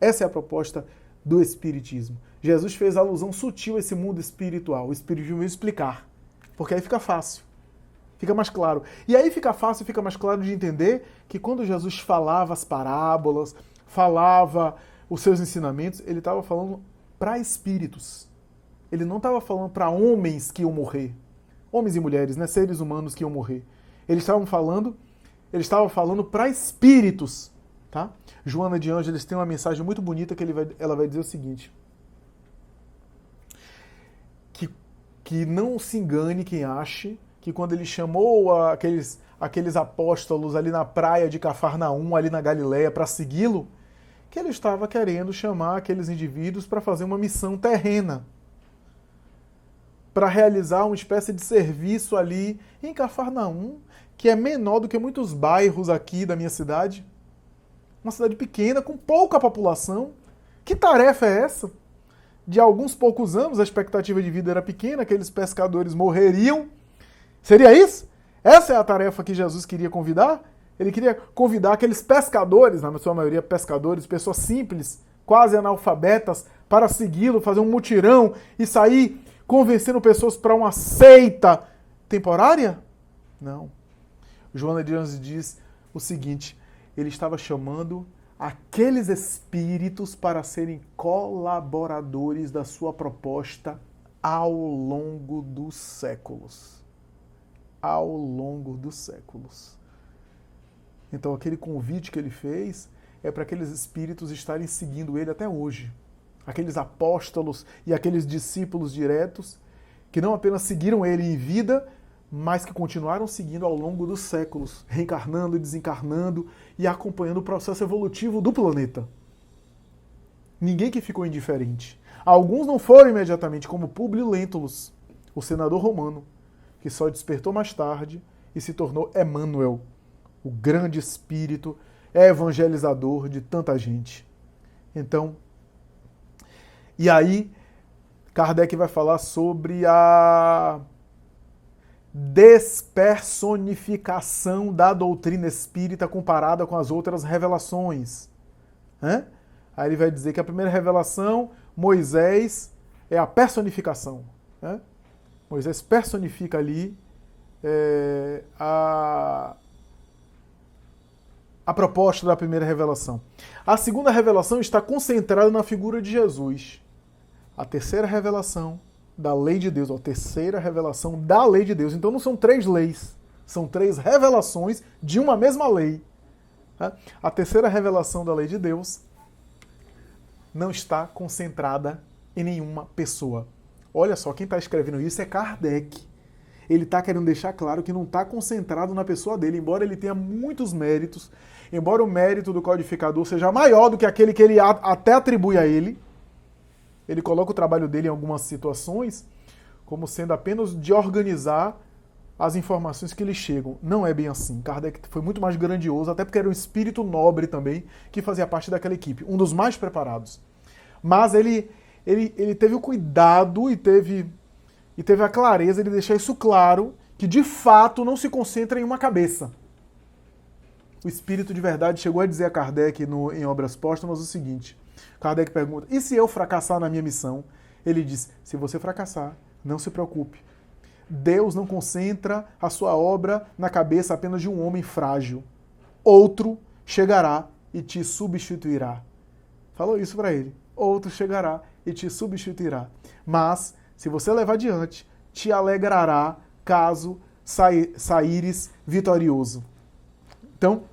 Essa é a proposta do Espiritismo. Jesus fez alusão sutil a esse mundo espiritual. O Espiritismo veio explicar, porque aí fica fácil, fica mais claro. E aí fica fácil, fica mais claro de entender que quando Jesus falava as parábolas, falava os seus ensinamentos, ele estava falando para espíritos. Ele não estava falando para homens que iam morrer. Homens e mulheres, né, seres humanos que iam morrer. Ele estava falando para espíritos, tá? Joana de Ângeles tem uma mensagem muito bonita que ela vai dizer o seguinte: que não se engane quem ache que quando ele chamou aqueles apóstolos ali na praia de Cafarnaum, ali na Galileia, para segui-lo, que ele estava querendo chamar aqueles indivíduos para fazer uma missão terrena, para realizar uma espécie de serviço ali em Cafarnaum, que é menor do que muitos bairros aqui da minha cidade. Uma cidade pequena, com pouca população. Que tarefa é essa? De alguns poucos anos, a expectativa de vida era pequena, aqueles pescadores morreriam. Seria isso? Essa é a tarefa que Jesus queria convidar? Ele queria convidar aqueles pescadores, na sua maioria pescadores, pessoas simples, quase analfabetas, para segui-lo, fazer um mutirão e sair convencendo pessoas para uma seita temporária? Não. Joana de Ângeles diz o seguinte: ele estava chamando aqueles espíritos para serem colaboradores da sua proposta ao longo dos séculos. Ao longo dos séculos. Então, aquele convite que ele fez é para aqueles espíritos estarem seguindo ele até hoje. Aqueles apóstolos e aqueles discípulos diretos que não apenas seguiram ele em vida, mas que continuaram seguindo ao longo dos séculos, reencarnando e desencarnando e acompanhando o processo evolutivo do planeta. Ninguém que ficou indiferente. Alguns não foram imediatamente, como Públio Lentulus, o senador romano, que só despertou mais tarde e se tornou Emmanuel, o grande espírito evangelizador de tanta gente. Então, e aí, Kardec vai falar sobre a despersonificação da doutrina espírita comparada com as outras revelações. Aí ele vai dizer que a primeira revelação, Moisés, é a personificação. Moisés personifica ali a proposta da primeira revelação. A segunda revelação está concentrada na figura de Jesus. A terceira revelação da lei de Deus, a terceira revelação da lei de Deus. Então não são 3 leis, são 3 revelações de uma mesma lei. A terceira revelação da lei de Deus não está concentrada em nenhuma pessoa. Olha só, quem está escrevendo isso é Kardec. Ele está querendo deixar claro que não está concentrado na pessoa dele, embora ele tenha muitos méritos, embora o mérito do codificador seja maior do que aquele que ele até atribui a ele. Ele coloca o trabalho dele em algumas situações como sendo apenas de organizar as informações que lhe chegam. Não é bem assim. Kardec foi muito mais grandioso, até porque era um espírito nobre também, que fazia parte daquela equipe, um dos mais preparados. Mas ele teve o cuidado e teve a clareza de deixar isso claro, que de fato não se concentra em uma cabeça. O espírito de verdade chegou a dizer a Kardec em Obras Póstumas o seguinte: Kardec pergunta, e se eu fracassar na minha missão? Ele diz, se você fracassar, não se preocupe. Deus não concentra a sua obra na cabeça apenas de um homem frágil. Outro chegará e te substituirá. Falou isso para ele. Outro chegará e te substituirá. Mas, se você levar adiante, te alegrará caso saíres vitorioso. Então,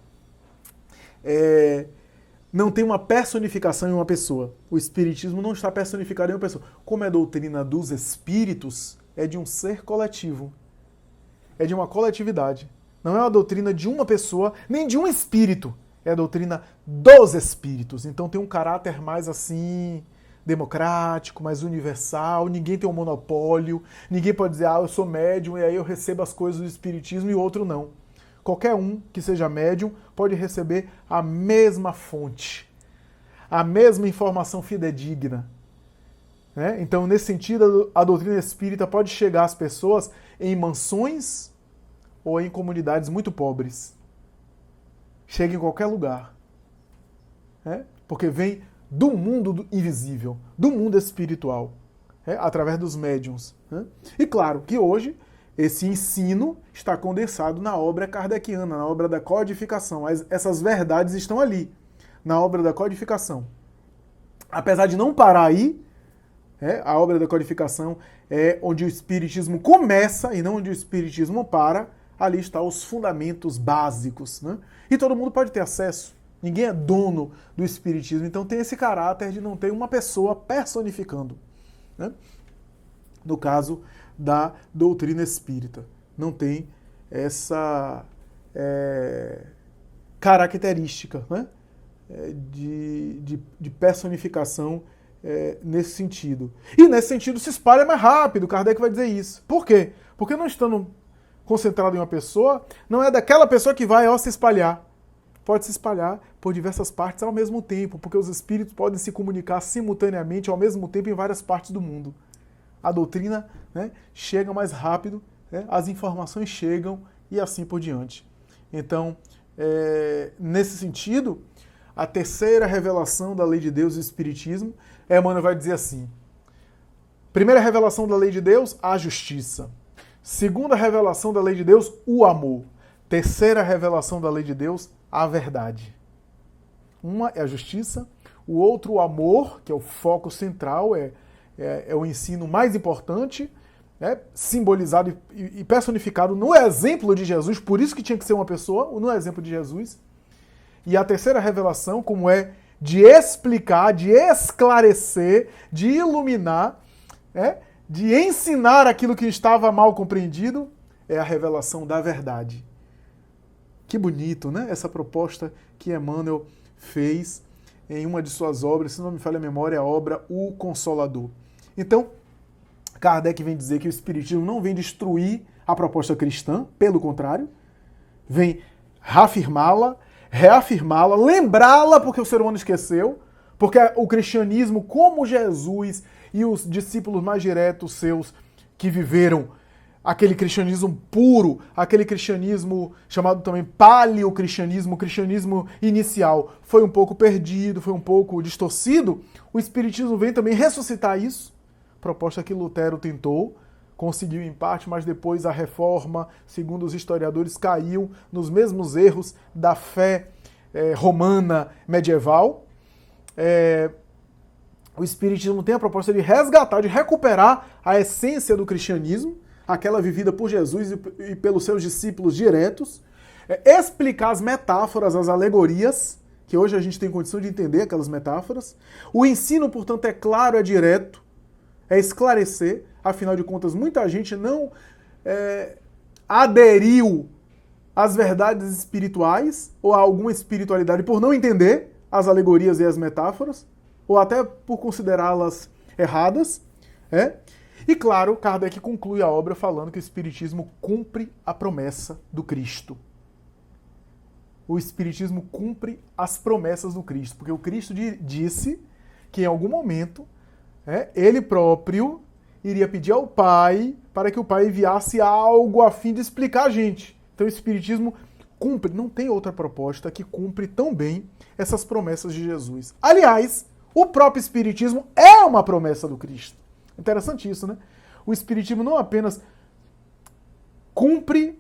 não tem uma personificação em uma pessoa. O Espiritismo não está personificado em uma pessoa. Como é doutrina dos espíritos, é de um ser coletivo. É de uma coletividade. Não é uma doutrina de uma pessoa, nem de um espírito. É a doutrina dos espíritos. Então tem um caráter mais assim, democrático, mais universal. Ninguém tem um monopólio. Ninguém pode dizer, eu sou médium e aí eu recebo as coisas do espiritismo e o outro não. Qualquer um que seja médium pode receber a mesma fonte, a mesma informação fidedigna. Então, nesse sentido, a doutrina espírita pode chegar às pessoas em mansões ou em comunidades muito pobres. Chega em qualquer lugar. Porque vem do mundo invisível, do mundo espiritual, através dos médiuns. E claro que hoje esse ensino está condensado na obra kardeciana, na obra da codificação. Essas verdades estão ali, na obra da codificação. Apesar de não parar aí, a obra da codificação é onde o Espiritismo começa e não onde o Espiritismo para. Ali estão os fundamentos básicos. E todo mundo pode ter acesso. Ninguém é dono do Espiritismo. Então tem esse caráter de não ter uma pessoa personificando. No caso da doutrina espírita. Não tem essa característica de personificação nesse sentido. E nesse sentido se espalha mais rápido, Kardec vai dizer isso. Por quê? Porque não estando concentrado em uma pessoa, não é daquela pessoa que vai se espalhar. Pode se espalhar por diversas partes ao mesmo tempo, porque os espíritos podem se comunicar simultaneamente ao mesmo tempo em várias partes do mundo. A doutrina chega mais rápido, as informações chegam e assim por diante. Então, nesse sentido, a terceira revelação da lei de Deus e do Espiritismo, Emmanuel vai dizer assim: primeira revelação da lei de Deus, a justiça. Segunda revelação da lei de Deus, o amor. Terceira revelação da lei de Deus, a verdade. Uma é a justiça, o outro o amor, que é o foco central, é o ensino mais importante, simbolizado e personificado no exemplo de Jesus, por isso que tinha que ser uma pessoa, no exemplo de Jesus. E a terceira revelação, como é de explicar, de esclarecer, de iluminar, de ensinar aquilo que estava mal compreendido, é a revelação da verdade. Que bonito, né? Essa proposta que Emmanuel fez em uma de suas obras, se não me falha a memória, a obra O Consolador. Então, Kardec vem dizer que o Espiritismo não vem destruir a proposta cristã, pelo contrário, vem reafirmá-la, lembrá-la, porque o ser humano esqueceu, porque o cristianismo, como Jesus e os discípulos mais diretos seus que viveram aquele cristianismo puro, aquele cristianismo chamado também paleocristianismo, o cristianismo inicial, foi um pouco perdido, foi um pouco distorcido, o Espiritismo vem também ressuscitar isso, proposta que Lutero tentou, conseguiu em parte, mas depois a reforma, segundo os historiadores, caiu nos mesmos erros da fé romana medieval. O Espiritismo tem a proposta de resgatar, de recuperar a essência do cristianismo, aquela vivida por Jesus e pelos seus discípulos diretos, explicar as metáforas, as alegorias, que hoje a gente tem condição de entender aquelas metáforas. O ensino, portanto, é claro, é direto, é esclarecer, afinal de contas, muita gente não aderiu às verdades espirituais ou a alguma espiritualidade por não entender as alegorias e as metáforas, ou até por considerá-las erradas, E, claro, Kardec conclui a obra falando que o Espiritismo cumpre a promessa do Cristo. O Espiritismo cumpre as promessas do Cristo, porque o Cristo disse que em algum momento ele próprio iria pedir ao Pai para que o Pai enviasse algo a fim de explicar a gente. Então o Espiritismo cumpre, não tem outra proposta que cumpre tão bem essas promessas de Jesus. Aliás, o próprio Espiritismo é uma promessa do Cristo. Interessante isso, né? O Espiritismo não apenas cumpre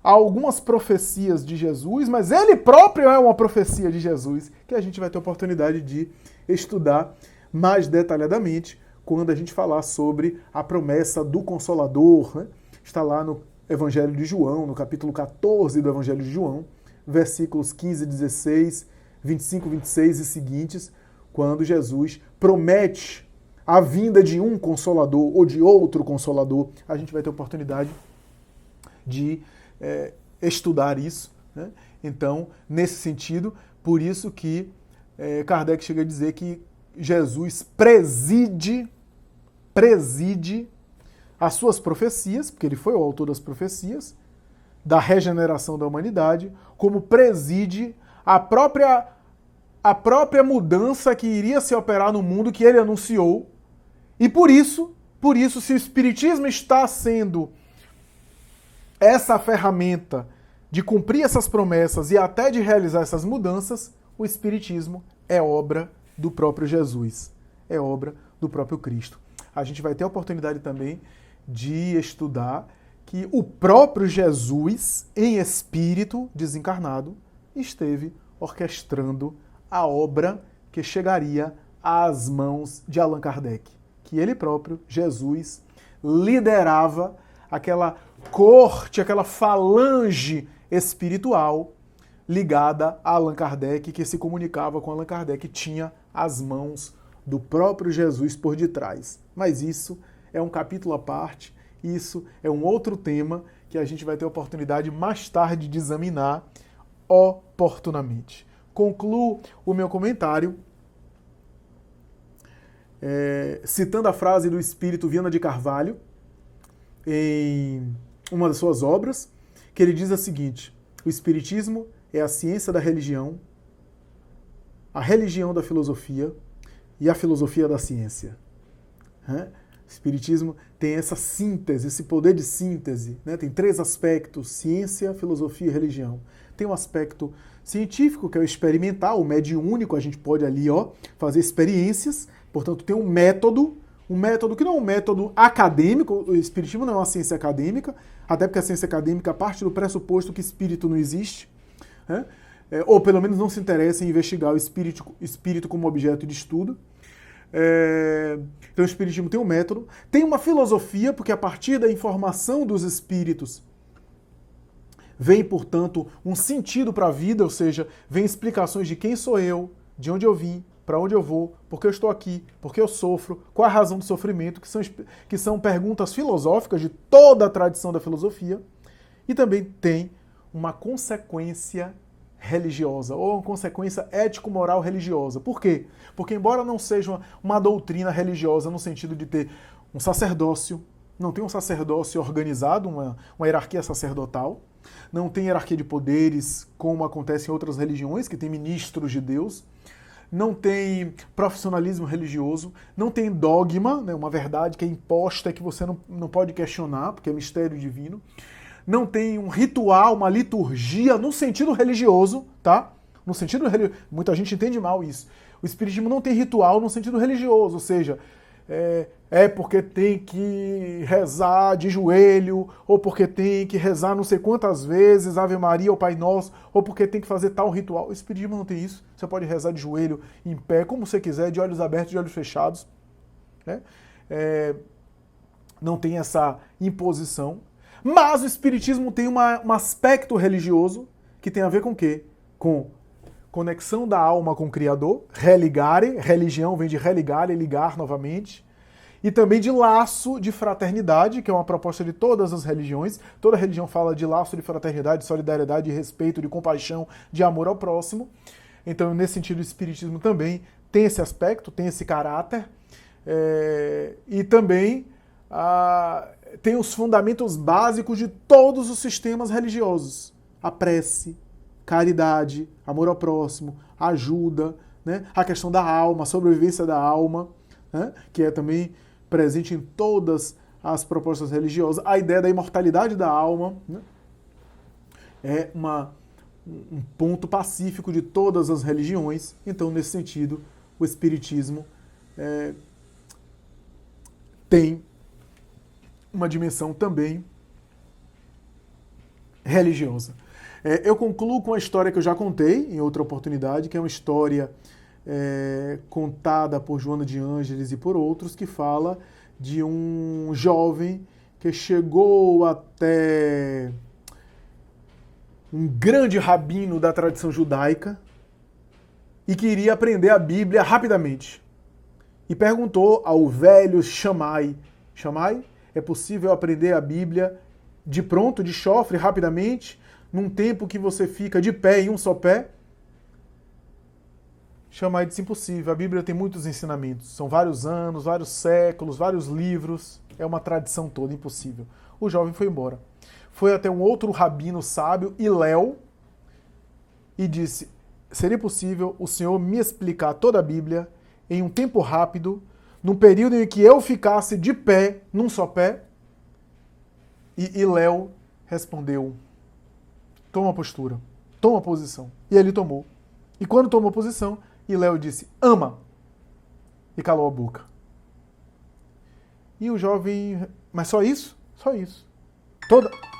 algumas profecias de Jesus, mas ele próprio é uma profecia de Jesus, que a gente vai ter oportunidade de estudar mais detalhadamente quando a gente falar sobre a promessa do Consolador, né? Está lá no Evangelho de João, no capítulo 14 do Evangelho de João, versículos 15, 16, 25, 26 e seguintes, quando Jesus promete a vinda de um Consolador ou de outro Consolador. A gente vai ter oportunidade de estudar isso, né? Então, nesse sentido, por isso que Kardec chega a dizer que Jesus preside as suas profecias, porque ele foi o autor das profecias, da regeneração da humanidade, como preside a própria mudança que iria se operar no mundo que ele anunciou. E por isso, se o Espiritismo está sendo essa ferramenta de cumprir essas promessas e até de realizar essas mudanças, o Espiritismo é obra do próprio Jesus, é obra do próprio Cristo. A gente vai ter a oportunidade também de estudar que o próprio Jesus, em espírito desencarnado, esteve orquestrando a obra que chegaria às mãos de Allan Kardec. Que ele próprio, Jesus, liderava aquela corte, aquela falange espiritual ligada a Allan Kardec, que se comunicava com Allan Kardec, tinha as mãos do próprio Jesus por detrás. Mas isso é um capítulo à parte, isso é um outro tema que a gente vai ter a oportunidade mais tarde de examinar oportunamente. Concluo o meu comentário citando a frase do espírito Viana de Carvalho, em uma das suas obras, que ele diz a seguinte: o Espiritismo é a ciência da religião, a religião da filosofia e a filosofia da ciência. O Espiritismo tem essa síntese, esse poder de síntese, né? Tem 3 aspectos: ciência, filosofia e religião. Tem um aspecto científico, que é o experimental, o mediúnico, a gente pode ali fazer experiências, portanto tem um método que não é um método acadêmico. O Espiritismo não é uma ciência acadêmica, até porque a ciência acadêmica parte do pressuposto que espírito não existe, né? Ou pelo menos não se interessa em investigar o espírito como objeto de estudo. Então o Espiritismo tem um método, tem uma filosofia, porque a partir da informação dos espíritos Vem, portanto, um sentido para a vida, ou seja, vem explicações de quem sou eu, de onde eu vim, para onde eu vou, por que eu estou aqui, por que eu sofro, qual a razão do sofrimento, que são perguntas filosóficas de toda a tradição da filosofia. E também tem uma consequência religiosa, ou uma consequência ético-moral religiosa. Por quê? Porque embora não seja uma doutrina religiosa no sentido de ter um sacerdócio, não tem um sacerdócio organizado, uma hierarquia sacerdotal, não tem hierarquia de poderes, como acontece em outras religiões, que tem ministros de Deus, não tem profissionalismo religioso, não tem dogma, né, uma verdade que é imposta, que você não pode questionar, porque é mistério divino, não tem um ritual, uma liturgia no sentido religioso, tá? No sentido religioso, muita gente entende mal isso. O Espiritismo não tem ritual no sentido religioso, ou seja, porque tem que rezar de joelho, ou porque tem que rezar não sei quantas vezes Ave Maria ou Pai Nosso, ou porque tem que fazer tal ritual. O Espiritismo não tem isso. Você pode rezar de joelho, em pé, como você quiser, de olhos abertos, de olhos fechados. Né? Não tem essa imposição. Mas o Espiritismo tem um aspecto religioso que tem a ver com o quê? Com conexão da alma com o Criador, religare, religião vem de religare, ligar novamente, e também de laço de fraternidade, que é uma proposta de todas as religiões. Toda religião fala de laço de fraternidade, de solidariedade, de respeito, de compaixão, de amor ao próximo. Então, nesse sentido, o Espiritismo também tem esse aspecto, tem esse caráter, e também tem os fundamentos básicos de todos os sistemas religiosos. A prece, caridade, amor ao próximo, ajuda, né? A questão da alma, a sobrevivência da alma, né? Que é também presente em todas as propostas religiosas. A ideia da imortalidade da alma, né? É um ponto pacífico de todas as religiões. Então, nesse sentido, o Espiritismo tem uma dimensão também religiosa. Eu concluo com a história que eu já contei em outra oportunidade, que é uma história contada por Joana de Ângeles e por outros, que fala de um jovem que chegou até um grande rabino da tradição judaica e queria aprender a Bíblia rapidamente. E perguntou ao velho Shammai: Shammai, é possível aprender a Bíblia de pronto, de chofre, rapidamente, num tempo que você fica de pé em um só pé? Shammai disse: impossível, a Bíblia tem muitos ensinamentos, são vários anos, vários séculos, vários livros, é uma tradição toda, impossível. O jovem foi embora. Foi até um outro rabino sábio, Hillel, e disse: seria possível o senhor me explicar toda a Bíblia em um tempo rápido, num período em que eu ficasse de pé, num só pé? E Hillel respondeu: toma postura, toma posição. E ele tomou. E quando tomou posição, Hillel disse: ama. E calou a boca. E o jovem: mas só isso? Só isso.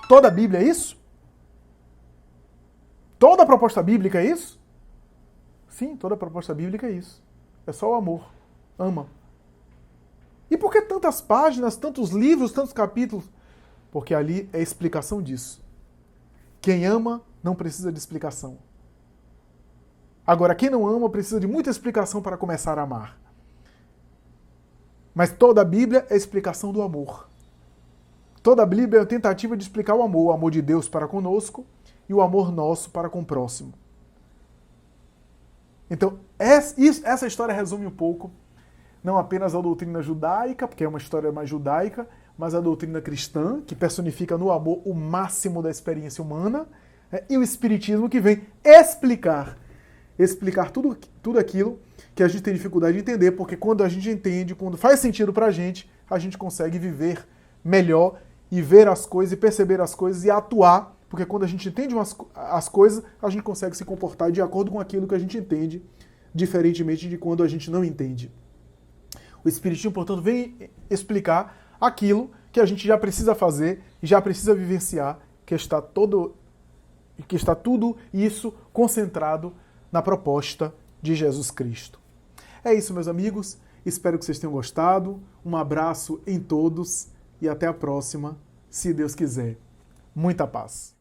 Toda a Bíblia é isso? Toda a proposta bíblica é isso? Sim, toda a proposta bíblica é isso. É só o amor. Ama. E por que tantas páginas, tantos livros, tantos capítulos? Porque ali é a explicação disso. Quem ama não precisa de explicação. Agora, quem não ama precisa de muita explicação para começar a amar. Mas toda a Bíblia é a explicação do amor. Toda a Bíblia é a tentativa de explicar o amor de Deus para conosco e o amor nosso para com o próximo. Então, essa história resume um pouco, não apenas a doutrina judaica, porque é uma história mais judaica, mas a doutrina cristã, que personifica no amor o máximo da experiência humana, e o Espiritismo, que vem explicar tudo aquilo que a gente tem dificuldade de entender, porque quando a gente entende, quando faz sentido pra gente, a gente consegue viver melhor e ver as coisas e perceber as coisas e atuar, porque quando a gente entende as coisas, a gente consegue se comportar de acordo com aquilo que a gente entende, diferentemente de quando a gente não entende. O Espiritismo, portanto, vem explicar aquilo que a gente já precisa fazer, já precisa vivenciar, que está tudo isso concentrado na proposta de Jesus Cristo. É isso, meus amigos. Espero que vocês tenham gostado. Um abraço em todos e até a próxima, se Deus quiser. Muita paz.